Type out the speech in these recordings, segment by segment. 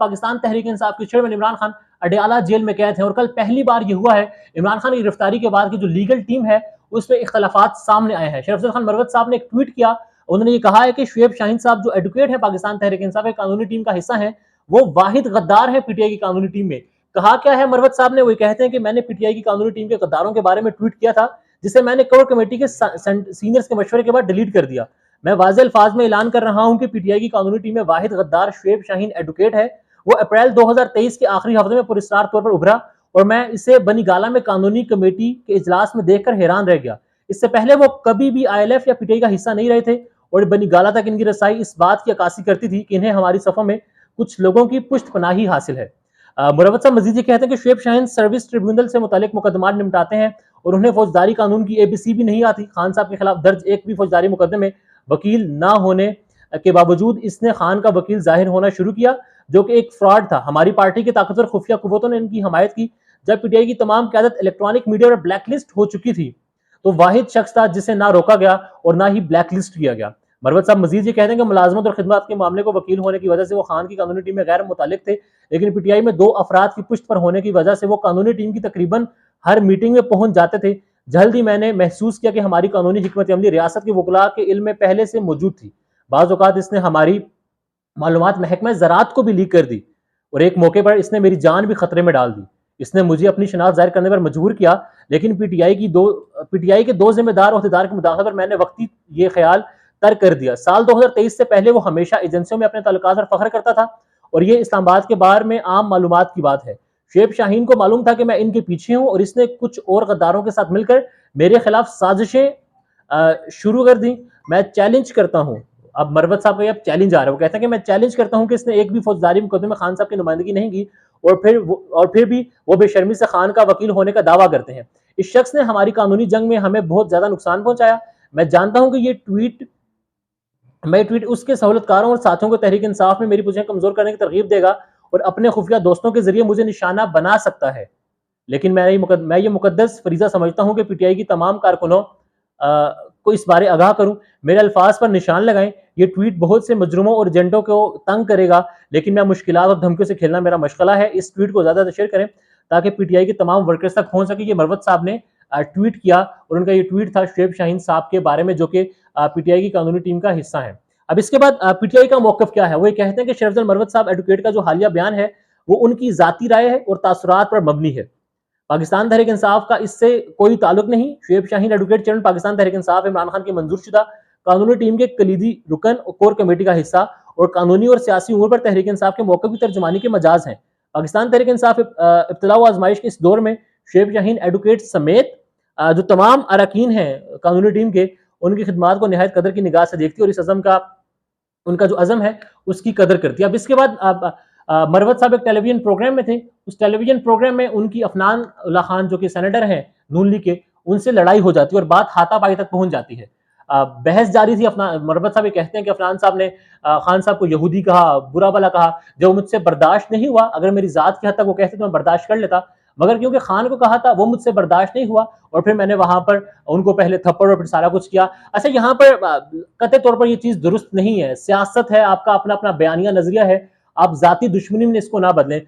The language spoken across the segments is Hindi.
पाकिस्तान तहरीक इंसाफ के चेयरमैन इमरान खान अडयाला जेल में कैद हैं और कल पहली बार ये हुआ है इमरान खान की गिरफ्तारी के बाद की जो लीगल टीम है उसमें इख्तलाफात सामने आए हैं। शरीफ खान मरवत साहब ने एक ट्वीट किया, उन्होंने ये कहा है कि शुएब शाहीन साहब जो एडवोकेट है पाकिस्तान तहरीक इंसाफ की कानूनी टीम का हिस्सा है, वो वाहिद गद्दार है पीटीआई की कानूनी टीम में। कहा क्या है मरवत साहब ने, वो कहते हैं कि मैंने पीटीआई की कानूनी टीम के गद्दारों के बारे में ट्वीट किया था, जिसे मैंने कोर कमेटी के सीनियर्स के मशवरे के बाद डिलीट कर दिया। मैं वाज़ेह अल्फाज में ऐलान कर रहा हूं कि पीटीआई की कानूनी टीम में वाहिद गद्दार शुएब शाहीन एडवोकेट है। वो अप्रैल 2023 के आखिरी हफ्ते में पुरस्कार तौर पर उभरा और मैं इसे बनीगाला में कानूनी कमेटी के इजलास में देखकर हैरान रह गया। इससे पहले वो कभी भी आईएलएफ या पीटीआई का हिस्सा नहीं रहे थे और बनीगाला तक इनकी रसाई इस बात की अक्कासी करती थी कि इन्हें हमारी सफों में कुछ लोगों की पुष्टपनाही हासिल है। मुरवत साहब मजीद ये कहते हैं कि शुएब शाहीन सर्विस ट्रिब्यूनल से मुतालिक मुकदमा निपटाते हैं और उन्हें फौजदारी कानून की एबीसी भी नहीं आती। खान साहब के खिलाफ दर्ज एक भी फौजदारी मुकदमे में वकील ना होने के बावजूद इसने खान का वकील जाहिर होना शुरू किया, जो कि एक फ्रॉड था। हमारी पार्टी की ताकतवर खुफिया कुव्वतों ने इनकी हमायत की। जब पीटीआई की तमाम क़यादत इलेक्ट्रॉनिक मीडिया पर ब्लैकलिस्ट हो चुकी थी, तो वाहिद शख्स था जिसे ना रोका गया और ना ही ब्लैकलिस्ट किया गया। मरवत साहब मजीद ये कहते हैं कि मुलाजमत और खिदमत के मामले को वकील होने की वजह से वो खान की कानूनी टीम में गैर मुतालिक थे, लेकिन पीटीआई में 2 अफराद की पुष्ट पर होने की वजह से वो कानूनी टीम की तकरीबन हर मीटिंग में पहुंच जाते थे। जल्द ही मैंने महसूस किया कि हमारी कानूनी हिकमत अमली रियासत के वकला के इल्म में पहले से मौजूद थी। बाज़ औक़ात इसने हमारी मालूमात महकमा ज़राअत को भी लीक कर दी और एक मौके पर इसने मेरी जान भी खतरे में डाल दी। इसने मुझे अपनी शनाख्त जाहिर करने पर मजबूर किया, लेकिन पीटीआई के 2 जिम्मेदार ओहदेदार की मुदाखलत पर मैंने वक्ती ये ख्याल तर्क कर दिया। साल 2023 से पहले वो हमेशा एजेंसियों में अपने ताल्लुकात पर फख्र करता था और ये इस्लामाबाद के बारे में आम मालूमात की बात है। शुएब शाहीन को मालूम था कि मैं इनके पीछे हूं और इसने कुछ और गद्दारों के साथ मिलकर मेरे खिलाफ साजिशें शुरू कर दी। मैं चैलेंज करता हूं, अब मरवत साहब का अब चैलेंज आ रहा है, वो कहते हैं कि मैं चैलेंज करता हूं कि इसने एक भी फौजदारी मुकदमे में खान साहब की नुमाइंदगी नहीं की और फिर भी वो बेशर्मी से खान का वकील होने का दावा करते हैं। इस शख्स ने हमारी कानूनी जंग में हमें बहुत ज्यादा नुकसान पहुंचाया। मैं जानता हूं कि ये ट्वीट उसके सहूलतकारों और साथियों को तहरीक इंसाफ में मेरी पोजीशन कमजोर करने की तरगीब देगा और अपने खुफिया दोस्तों के जरिए मुझे निशाना बना सकता है, लेकिन मैं ये मुकद्दस फरीजा समझता हूं कि पीटीआई की तमाम कारकुनों को इस बारे आगाह करूं, मेरे अल्फाज पर निशान लगाएं। ये ट्वीट बहुत से मजरूमों और एजेंटों को तंग करेगा, लेकिन मैं मुश्किलात और धमकियों से खेलना मेरा मशगला है। इस ट्वीट को ज्यादा शेयर करें ताकि पीटीआई के तमाम वर्कर्स तक पहुंच सके। ये मरवत साहब ने ट्वीट किया और उनका ये ट्वीट था शुएब शाहीन साहब के बारे में, जो कि पीटीआई की कानूनी टीम का हिस्सा है। अब इसके बाद पीटीआई का मौकफ क्या है, वो ये कहते हैं कि शरीफ मरवत साहब एडवोकेट का जो हालिया बयान है वो उनकी जाती राय है और तासुरात पर मबनी है। पाकिस्तान तहरीक इंसाफ का इससे कोई ताल्लुक नहीं। शुएब शाहीन एडवोकेट चेयरमैन पाकिस्तान तहरीक इंसाफ इमरान खान की मंजूरशुदा कानूनी टीम के कलीदी रुकन और कोर कमेटी का हिस्सा और कानूनी और सियासी उमूर पर तहरीक इंसाफ के मौके की तर्जुमानी के मजाज हैं। पाकिस्तान तहरीक इंसाफ इब्तिला व आजमाइश के इस दौर में शुएब शाहीन एडवोकेट समेत जो तमाम अरकान हैं कानूनी टीम के, उनकी खिदमात को निहायत कदर की निगाह से देखती है और इस अज़म का उनका जो अज़म है उसकी कदर करती है। अब इसके बाद मरवत साहब एक टेलीविजन प्रोग्राम में थे। उस टेलीविजन प्रोग्राम में उनकी अफनान उल्लाह खान जो कि सेनेटर हैं नून लीग के, उनसे लड़ाई हो जाती है और बात हाथापाई तक पहुंच जाती है। बहस जारी थी। मरवत साहब ये कहते हैं कि अफनान साहब ने खान साहब को यहूदी कहा, बुरा भला कहा, जो मुझसे बर्दाश्त नहीं हुआ। अगर मेरी जात की हद तक वो कहते तो मैं बर्दाश्त कर लेता, मगर क्योंकि खान को कहा था वो मुझसे बर्दाश्त नहीं हुआ और फिर मैंने वहां पर उनको पहले थप्पड़ और फिर सारा कुछ किया। अच्छा, यहाँ पर कतई तौर पर ये चीज दुरुस्त नहीं है। सियासत है, आपका अपना अपना बयानिया नजरिया है, आप जाती दुश्मनी में इसको ना बदलें।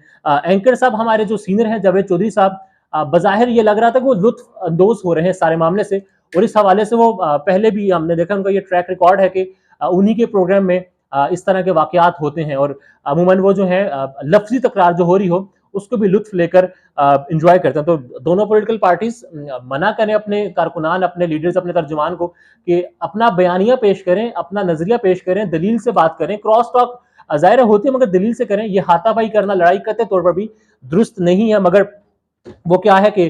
एंकर साहब हमारे जो सीनियर हैं जावेद चौधरी साहब, बज़ाहिर ये लग रहा था कि वो लुत्फ अंदोज हो रहे हैं सारे मामले से और इस हवाले से वो पहले भी हमने देखा उनका ये ट्रैक रिकॉर्ड है कि उन्हीं के प्रोग्राम में इस तरह के वाकयात होते हैं और अमूमन वो जो है लफ्जी तकरार जो हो रही हो उसको भी लुत्फ लेकर इंजॉय करते हैं। तो दोनों पॉलिटिकल पार्टीज मना करें अपने कारकुनान, अपने लीडर्स, अपने तर्जुमान को कि अपना बयानिया पेश करें, अपना नजरिया पेश करें, दलील से बात करें। क्रॉस टॉक ज़ाहिर होती है मगर दलील से करें। ये हाथापाई करना, लड़ाई करते तौर पर भी दुरुस्त नहीं है। मगर वो क्या है कि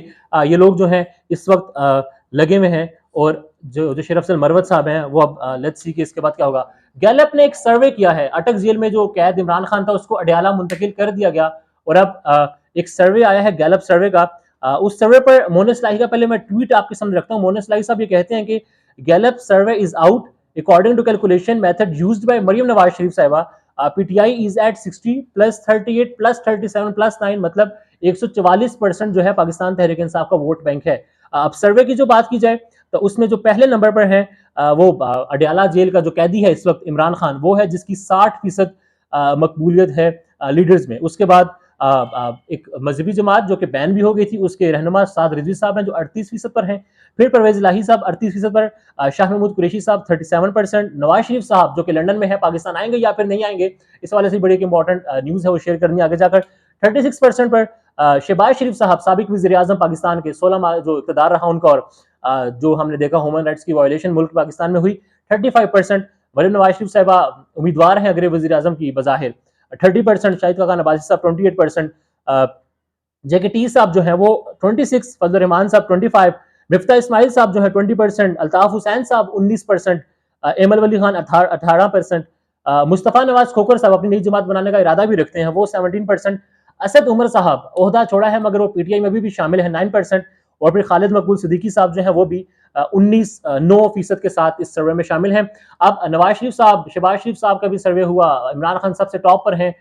ये लोग जो हैं इस वक्त लगे हुए हैं और जो शरीफ मरवत साहब हैं वो अब लेट्स सी कि इसके बाद क्या होगा। गैलप ने एक सर्वे किया है, अटक जेल में जो कैद इमरान खान था उसको अडयाला मुंतकिल कर दिया गया और अब एक सर्वे आया है गैलप सर्वे का। उस सर्वे पर मोनस लाही का पहले मैं ट्वीट आपके सामने रखता हूँ। मोनस लाही साहब ये कहते हैं कि Gallup survey is out according to calculation method used by Maryam Nawaz Sharif साहिबा, PTI is at 60 plus 38 plus 37 plus 9, मतलब 144% जो है पाकिस्तान तहरीक इंसाफ का वोट बैंक है। अब सर्वे की जो बात की जाए तो उसमें जो पहले नंबर पर है वो अडयाला जेल का जो कैदी है इस वक्त इमरान खान, वो है जिसकी 60% मकबूलियत है लीडर्स में। उसके बाद एक मजहबी जमात जो कि बैन भी हो गई थी, उसके रहनुमा साद रिजवी साहब हैं जो 38% पर हैं। फिर परवेज इलाही साहब 38% पर, शाह महमूद कुरैशी साहब 37%, नवाज शरीफ साहब जो कि लंदन में है, पाकिस्तान आएंगे या फिर नहीं आएंगे, इस वाले से बड़ी एक इंपॉर्टेंट न्यूज़ है, वो शेयर करनी आगे जाकर। 36% पर शहबाज शरीफ साहब साबिक वज़ीर आज़म पाकिस्तान के 16 माह जो इक़्तिदार रहा उनका, और जो हमने देखा ह्यूमन राइट्स की वायलेशन मुल्क पाकिस्तान में हुई। 35% मरीम नवाज शरीफ साहबा उम्मीदवार हैं अगले वज़ीर आज़म की बज़ाहिर। 30% शाहिद खाकान अब्बासी साहब 28%, जेकेटी साहब जो है वो 26, फजल रहमान साहब 25, मिफ्ता इस्माइल साहब जो है 20%, अल्ताफ हुसैन साहब 19%, एमल वली खान 18%, मुस्तफ़ा नवाज खोकर साहब अपनी नई जमात बनाने का इरादा भी रखते हैं, वो 17%, असद उमर साहब ओहदा छोड़ा है मगर वो पीटीआई में भी शामिल है 9%, और फिर खालिद मकबूल सिद्दीकी साहब जो है वो भी 9% के साथ इस सर्वे में शामिल हैं। अब नवाज शरीफ साहब, शहबाज शरीफ साहब का भी सर्वे हुआ, इमरान खान सबसे टॉप पर हैं,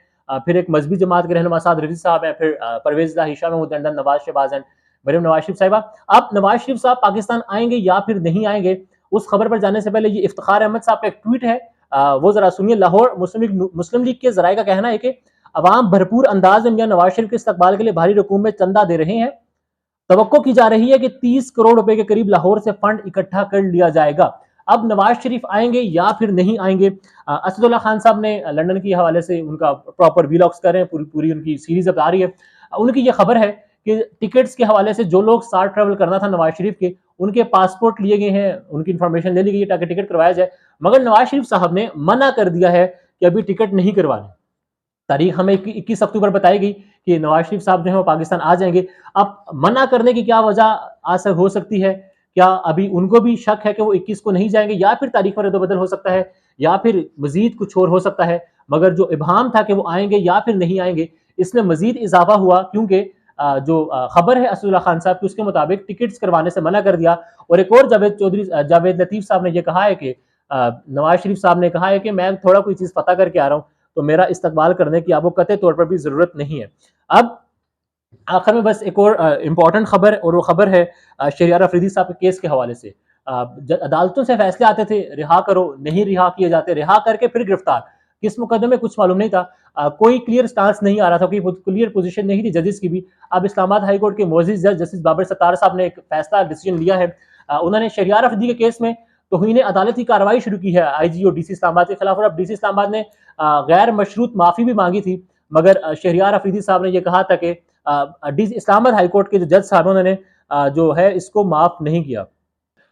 फिर एक मजहबी जमात के रहनुमा साद रिजवी साहब हैं, फिर परवेज इलाही, शाह महमूद, नवाज शहबाज हैं, मरीम नवाज शरीफ साहिबा। अब नवाज शरीफ साहब पाकिस्तान आएंगे या फिर नहीं आएंगे, उस खबर पर जाने से पहले ये इफ्तिखार अहमद साहब का एक ट्वीट है, वो जरा सुनिए। लाहौर मुस्लिम लीग के जराये का कहना है कि अवाम भरपूर अंदाज में मियां नवाज शरीफ के इस्तकबाल के लिए भारी रकूम में चंदा दे रहे हैं। तवक्को की जा रही है कि 30 करोड़ रुपए के करीब लाहौर से फंड इकट्ठा कर लिया जाएगा। अब नवाज शरीफ आएंगे या फिर नहीं आएंगे, असदुल्ला खान साहब ने लंदन के हवाले से उनका प्रॉपर वीलॉग्स कर रहे हैं, पूरी उनकी सीरीज अब आ रही है। उनकी ये खबर है कि टिकट्स के हवाले से जो लोग साथ ट्रैवल करना था नवाज शरीफ के, उनके पासपोर्ट लिए गए हैं, उनकी इंफॉर्मेशन ले ली गई है ताकि टिकट करवाया जाए, मगर नवाज शरीफ साहब ने मना कर दिया है कि अभी टिकट नहीं करवाने। तारीख हमें 21 अक्टूबर बताई गई कि नवाज शरीफ साहब जो है वो पाकिस्तान आ जाएंगे। अब मना करने की क्या वजह हो सकती है? क्या अभी उनको भी शक है कि वो 21 को नहीं जाएंगे, या फिर तारीख में रद्द-बदल हो सकता है, या फिर मजीद कुछ और हो सकता है? मगर जो इब्हाम था कि वो आएंगे या फिर नहीं आएंगे, इसमें मजीद इजाफा हुआ, क्योंकि जो खबर है असदुल्ला खान साहब की, उसके मुताबिक टिकट्स करवाने से मना कर दिया। और एक और जावेद लतीफ साहब ने यह कहा है कि नवाज शरीफ साहब ने कहा है कि मैं थोड़ा कोई चीज़ पता करके आ रहा हूँ, तो मेरा इस्तकबाल करने की आपको कतई तौर पर भी ज़रूरत नहीं है। अब आखिर में बस एक और इम्पॉर्टेंट खबर, और वो खबर है शहरियार अफरीदी साहब के केस के हवाले से। अदालतों से फैसले आते थे, रिहा करो, नहीं रिहा किए जाते, रिहा करके फिर गिरफ्तार। किस मुकदमे में कुछ मालूम नहीं था, कोई क्लियर स्टांस नहीं आ रहा था, कोई क्लियर पोजीशन नहीं थी जजेस की भी। अब इस्लामाबाद हाई कोर्ट के मोअज़्ज़िज़ जज जस्टिस बाबर सत्तार साहब ने एक फैसला डिसीजन लिया है। उन्होंने शहरियार अफरीदी के केस में तौहीन अदालत की कार्रवाई शुरू की है आईजी और डीसी इस्लामाबाद के खिलाफ। और अब डीसी इस्लामाबाद ने गैर मशरूत माफ़ी भी मांगी थी, मगर शहरियार अफरीदी साहब ने यह कहा था कि इस्लामाबाद हाई कोर्ट के जो जज साहब उन्होंने जो है इसको माफ नहीं किया।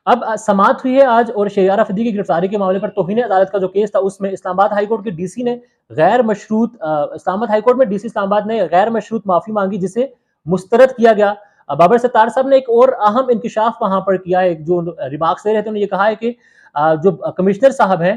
अब समाअत हुई है आज, और शहरियार अफरीदी की गिरफ्तारी के मामले पर तौहीन अदालत का जो केस था, उसमें इस्लामाबाद हाई कोर्ट के डीसी ने गैर मशरूत इस्लामाबाद हाई कोर्ट में डीसी इस्लामाबाद ने गैर मशरूत माफी मांगी, जिसे मुस्तरद किया गया। बाबर सत्तार साहब ने एक और अहम इंकशाफ वहां पर किया है, जो रिमार्क्स दे रहे थे, उन्होंने ये कहा है कि जो कमिश्नर साहब हैं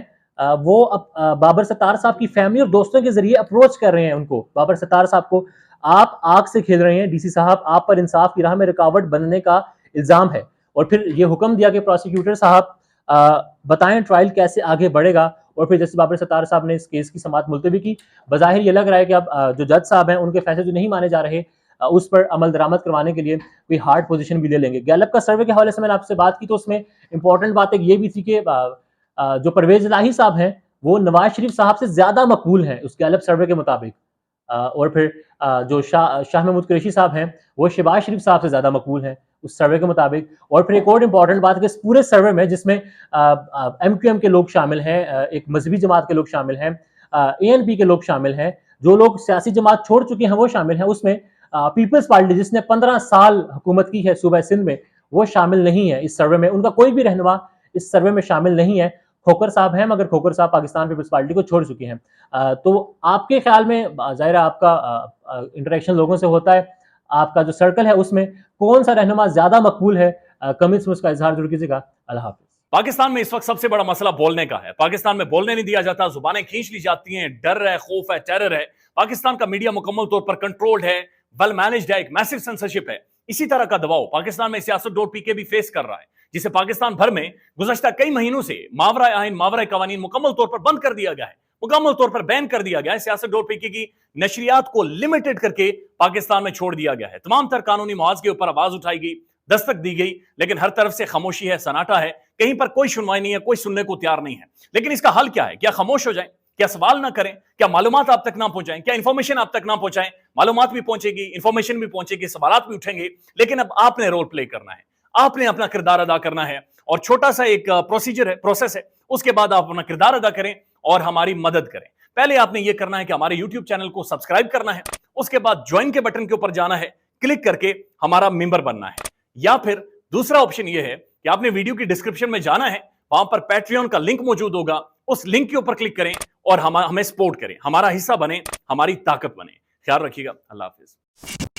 वो अब बाबर सत्तार साहब की फैमिली और दोस्तों के जरिए अप्रोच कर रहे हैं उनको, बाबर सत्तार साहब को, आप आग से खेल रहे हैं डीसी साहब, आप पर इंसाफ की राह में रुकावट बनने का इल्जाम है। और फिर ये हुक्म दिया कि प्रोसिक्यूटर साहब बताएं ट्रायल कैसे आगे बढ़ेगा। और फिर जस्टिस बाबर सत्तार साहब ने इस केस की समाअत मुलतवी की। बज़ाहिर ये लग रहा है कि अब जो जज साहब हैं उनके फैसले जो नहीं माने जा रहे, उस पर अमल दरामद करवाने के लिए कोई हार्ड पोजीशन भी ले लेंगे। गैलप का सर्वे के हवाले से मैंने आपसे बात की, तो उसमें इंपॉर्टेंट बात एक ये भी थी कि जो परवेज इलाही साहब हैं वो नवाज शरीफ साहब से ज्यादा मकबूल हैं उस गैलप सर्वे के मुताबिक। और फिर जो शाह महमूद कुरैशी साहब हैं वो शहबाज शरीफ साहब से ज्यादा मकबूल हैं उस सर्वे के मुताबिक। और फिर एक और इम्पॉर्टेंट बात है कि इस पूरे सर्वे में, जिसमें MQM के लोग शामिल हैं, एक मजहबी जमात के लोग शामिल हैं, ANP के लोग शामिल हैं, जो लोग सियासी जमात छोड़ चुके हैं वो शामिल हैं, उसमें पीपल्स पार्टी जिसने 15 साल हुकूमत की है सूबा सिंध में, वो शामिल नहीं है इस सर्वे में। उनका कोई भी रहनुमा इस सर्वे में शामिल नहीं है। खोकर साहब हैं, मगर खोकर साहब पाकिस्तान पीपल्स पार्टी को छोड़ चुके हैं। तो आपके ख्याल में, ज़ाहिर है आपका इंटरेक्शन लोगों से होता है, आपका जो सर्कल है उसमें कौन सा रहनुमा ज्यादा मकबूल है? कमेंट्स में उसका इजहार जरूर कीजिएगा। अल्लाह हाफिज। पाकिस्तान में इस वक्त सबसे बड़ा मसला बोलने का है। पाकिस्तान में बोलने नहीं दिया जाता, जुबानें खींच ली जाती हैं, डर है, खौफ है, टेरर है। पाकिस्तान का मीडिया मुकम्मल तौर पर कंट्रोल्ड है, वेल मैनेज्ड है, एक मैसिव सेंसरशिप है। इसी तरह का दबाव पाकिस्तान में सियासत.pk भी फेस कर रहा है, जिसे पाकिस्तान भर में गुज़श्ता कई महीनों से मावरा आइन, मावरा कवानीन मुकम्मल तौर पर बंद कर दिया गया है, मुकम्मल तौर पर बैन कर दिया गया है। सियासत.pk की नशरियात को लिमिटेड करके पाकिस्तान में छोड़ दिया गया है। तमाम तर कानूनी मुआवजे के ऊपर आवाज उठाई गई, दस्तक दी गई, लेकिन हर तरफ से खामोशी है, सन्नाटा है, कहीं पर कोई सुनवाई नहीं है, कोई सुनने को तैयार नहीं है। लेकिन इसका हल क्या है? क्या खामोश हो जाए? क्या सवाल ना करें, क्या मालूमात आप तक ना पहुंचाएं, क्या इंफॉर्मेशन आप तक ना पहुंचाएं? मालूमात भी पहुंचेगी, इंफॉर्मेशन भी पहुंचेगी, सवालात भी उठेंगे, लेकिन अब आपने रोल प्ले करना है, आपने अपना किरदार अदा करना है। और छोटा सा एक प्रोसीजर है, प्रोसेस है, उसके बाद आप अपना किरदार अदा करें और हमारी मदद करें। पहले आपने यह करना है कि हमारे YouTube चैनल को सब्सक्राइब करना है, उसके बाद ज्वाइन के बटन के ऊपर जाना है, क्लिक करके हमारा मेंबर बनना है। या फिर दूसरा ऑप्शन यह है कि आपने वीडियो की डिस्क्रिप्शन में जाना है, वहां पर पैट्रियन का लिंक मौजूद होगा, उस लिंक के ऊपर क्लिक करें और हमें सपोर्ट करें, हमारा हिस्सा बने, हमारी ताकत बने। ख्याल रखिएगा। अल्लाह हाफिज।